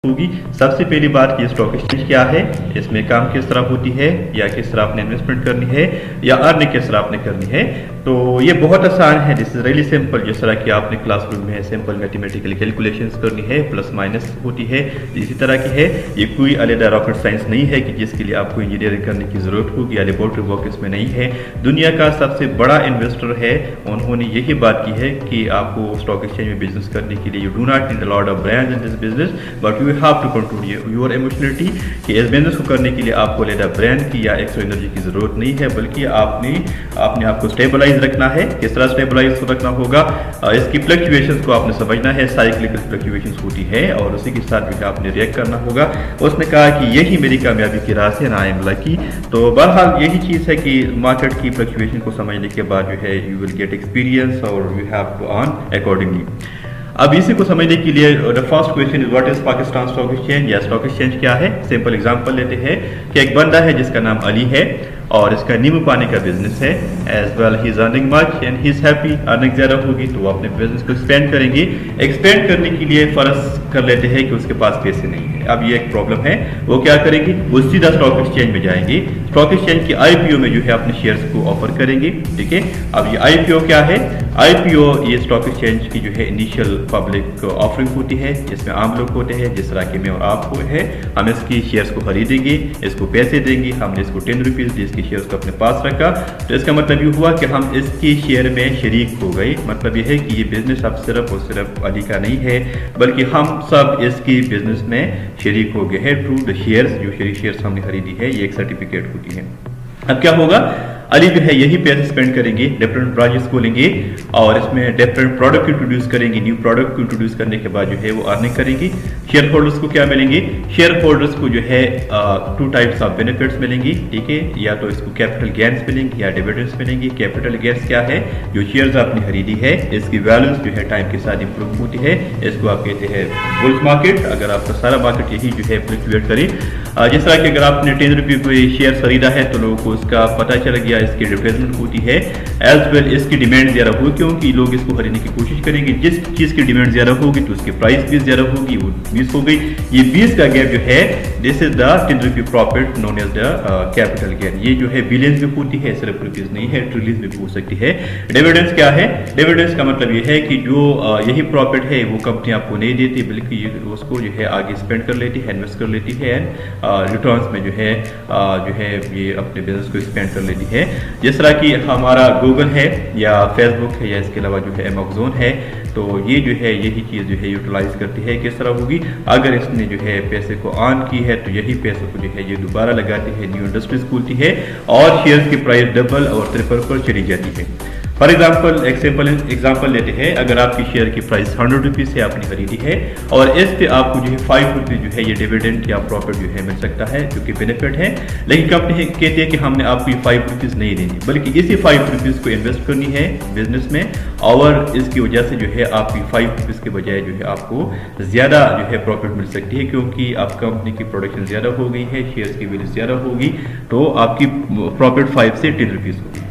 होगी। सबसे पहली बात कि स्टॉक एक्सचेंज क्या है, इसमें काम किस तरह होती है, या किस तरह आपने इन्वेस्टमेंट करनी है, या अर्निंग किस तरह आपने करनी है। तो ये बहुत आसान है, दिस इज रियली सिंपल। जिस तरह कि आपने क्लासरूम में सिंपल मैथमेटिकल कैलकुलेशंस करनी है, प्लस माइनस होती है, इसी तरह की है। ये कोई अलग रॉकेट साइंस नहीं है कि जिसके लिए आपको इंजीनियरिंग करने की जरूरत होगी या लेबोरेटरी वर्क इसमें नहीं है। दुनिया का सबसे बड़ा इन्वेस्टर है, उन्होंने यही बात की है कि आपको स्टॉक एक्सचेंज में बिजनेस करने के लिए you do not need a lot of brands in this business, but you have to control your emotionality. कि इस बिजनेस को करने के लिए आपको लेडा ब्रांड की या एक्स्ट्रा एनर्जी की जरूरत नहीं है, बल्कि आपने आपको स्टेबलाइज रखना है। किस तरह स्टेबलाइज रखना होगा, इसकी फ्लक्चुएशंस को आपने समझना है। साइक्लिकल फ्लक्चुएशंस होती है और उसी के साथ भी आपने रिएक्ट करना होगा। उसने कहा कि यही मेरी कामयाबी की राज है, आई एम लकी। तो बहरहाल यही चीज़ है कि मार्केट की फ्लक्चुएशन को समझने के बाद जो है यू विल गेट एक्सपीरियंस और you have to earn accordingly. अब इसी को समझने के लिए the first question is what is Pakistan stock exchange, या स्टॉक एक्सचेंज क्या है। सिंपल एग्जांपल लेते हैं कि एक बंदा है जिसका नाम अली है और इसका नींबू पानी का बिजनेस है। As well he is earning much and he is happy. Earning ज़्यादा होगी तो वो अपने बिजनेस को एक्सपेंड करेंगे। एक्सपेंड करने के लिए फर्ज कर लेते हैं कि उसके पास पैसे नहीं है। अब ये एक प्रॉब्लम है, वो क्या करेंगे, वो सीधा स्टॉक एक्सचेंज में जाएंगे। स्टॉक एक्सचेंज की आईपीओ में जो है अपने शेयर्स को ऑफर करेंगे। ठीक है, अब ये आईपीओ क्या है, आईपीओ ये स्टॉक एक्सचेंज की जो है इनिशियल पब्लिक ऑफरिंग होती है, जिसमें आम लोग होते हैं जिस तरह के मैं और आप को है। हम इसकी शेयर्स को खरीदेंगे, इसको पैसे देंगे, हमने इसको 10 रुपीज़ दी, इसके शेयर्स को अपने पास रखा। तो इसका मतलब ये हुआ कि हम इसकी शेयर में शरीक हो गए। मतलब ये है कि ये बिजनेस अब सिर्फ और सिर्फ अली का नहीं है, बल्कि हम सब इसकी बिजनेस में शरीक हो गए हैं थ्रू द शेयर्स। जो शेयर्स हमने खरीदी है ये एक सर्टिफिकेट होती है। अब क्या होगा, अली जो है यही पैसे स्पेंड करेंगे, डिफरेंट ब्रांचेस खोलेंगे और इसमें डिफरेंट प्रोडक्ट इंट्रोड्यूस करेंगे। न्यू प्रोडक्ट को इंट्रोड्यूस करने के बाद जो है वो अर्निंग करेंगे। शेयर होल्डर्स को क्या मिलेंगे, शेयर होल्डर्स को जो है 2 टाइप्स ऑफ बेनिफिट्स मिलेंगे। ठीक है, या तो इसको कैपिटल गेन्स मिलेंगे या डिविडेंड्स मिलेंगे। कैपिटल गेन्स क्या है, जो शेयर्स आपने खरीदी है इसकी वैल्यूज जो है टाइम के साथ इंप्रूव होती है, इसको आप कहते हैं बुल्स मार्केट। अगर आपका सारा मार्केट यही जो है फ्लक्चुएट करे, जिस तरह कि अगर आपने 10 रुपये को शेयर खरीदा है तो लोगों को उसका पता चल गया, इसकी रिप्लेसमेंट होती है। एज वेल इसकी डिमांड ज़्यादा होगी क्योंकि लोग इसको खरीदने की कोशिश करेंगे। जिस चीज़ की डिमांड ज़्यादा होगी तो उसकी प्राइस भी ज़्यादा होगी, वो 20 हो गई। ये 20 का गैप जो है दिस इज द 10 रुपये profit known as the capital gain. ये जो है बिलियंस में होती है, सिर्फ रुपीज़ नहीं है, ट्रिलियंस में हो सकती है। डिविडेंड्स क्या है, डिविडेंड्स का मतलब ये है कि जो यही प्रॉफिट है वो कंपनी आपको नहीं देती, बल्कि उसको जो है आगे स्पेंड कर लेती है, इन्वेस्ट कर लेती है एंड रिटर्न्स में जो है ये अपने बिजनेस को एक्सपेंड कर लेती है। जिस तरह कि हमारा गूगल है या फेसबुक है या इसके अलावा जो है अमेज़न है, तो ये जो है यही चीज़ जो है यूटिलाइज करती है। किस तरह होगी, अगर इसने जो है पैसे को अर्न की है तो यही पैसे को जो है ये दोबारा लगाती है, न्यू इंडस्ट्रीज खोलती है और शेयर्स की प्राइस डबल और ट्रिपल पर चली जाती है। फॉर एग्जाम्पल एक सिंपल एग्जाम्पल लेते हैं, अगर आपकी शेयर की प्राइस 100 रुपीज़ से आपने खरीदी है और इस पे आपको जो है 5 रुपये जो है ये डिविडेंड या प्रॉफिट जो है मिल सकता है, जो कि बेनिफिट है। लेकिन कंपनी कहती है कि हमने आपको ये 5 रुपीज़ नहीं देनी, बल्कि इसी 5 रुपीज़ को इन्वेस्ट करनी है बिजनेस में, और इसकी वजह से जो है आपकी 5 रुपीज़ के बजाय जो है आपको ज़्यादा जो है प्रॉफिट मिल सकती है, क्योंकि आप कंपनी की प्रोडक्शन ज़्यादा हो गई है, शेयर्स की वैल्यू ज़्यादा होगी, तो आपकी प्रॉफिट 5 से 10 रुपीज़ होगी।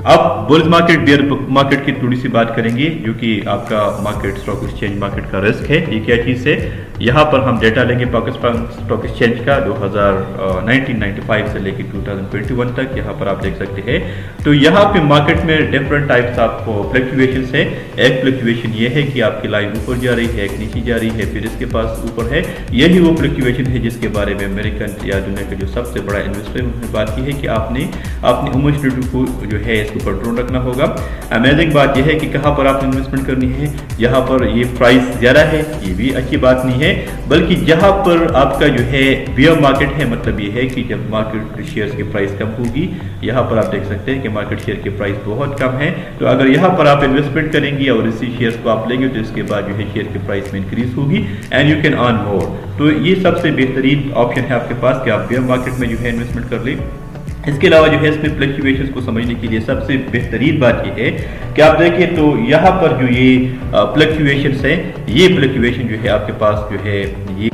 अब बुल्स मार्केट बियर मार्केट की थोड़ी सी बात करेंगे, जो कि आपका मार्केट स्टॉक एक्सचेंज मार्केट का रिस्क है। ये क्या चीज़ है, यहाँ पर हम डेटा लेंगे पाकिस्तान स्टॉक एक्सचेंज का 1995 से लेकर 2021 तक। यहाँ पर आप देख सकते हैं, तो यहाँ पे मार्केट में डिफरेंट टाइप्स ऑफ फ्लक्चुएशन है। एक फ्लक्चुएशन ये है कि आपकी लाइन ऊपर जा रही है, एक नीचे जा रही है, फिर इसके पास ऊपर है। यही वो फ्लक्चुएशन है जिसके बारे में अमेरिकन या दुनिया का जो सबसे बड़ा इन्वेस्टर है उन्होंने बात की है कि आपने अपनी इमोशनलिटी को जो है कंट्रोल रखना होगा। अमेजिंग बात यह है कि कहां पर आपने इन्वेस्टमेंट करनी है, यहाँ पर ये प्राइस ज्यादा है, ये भी अच्छी बात नहीं है, बल्कि जहां पर आपका जो है बियर मार्केट है, मतलब ये है कि जब मार्केट शेयर्स की प्राइस कम होगी, यहाँ पर आप देख सकते हैं कि मार्केट शेयर की प्राइस बहुत कम है। तो अगर यहाँ पर आप इन्वेस्टमेंट करेंगे और इसी शेयर्स को आप लेंगे तो इसके बाद जो है शेयर की प्राइस में इंक्रीज होगी and you can earn more. तो ये सबसे बेहतरीन ऑप्शन है आपके पास कि आप बियर मार्केट में जो है इन्वेस्टमेंट कर लें। इसके अलावा जो है इसमें फ्लक्चुएशंस को समझने के लिए सबसे बेहतरीन बात यह है कि आप देखें तो यहाँ पर जो ये फ्लक्चुएशंस है, ये फ्लक्चुएशन जो है आपके पास जो है ये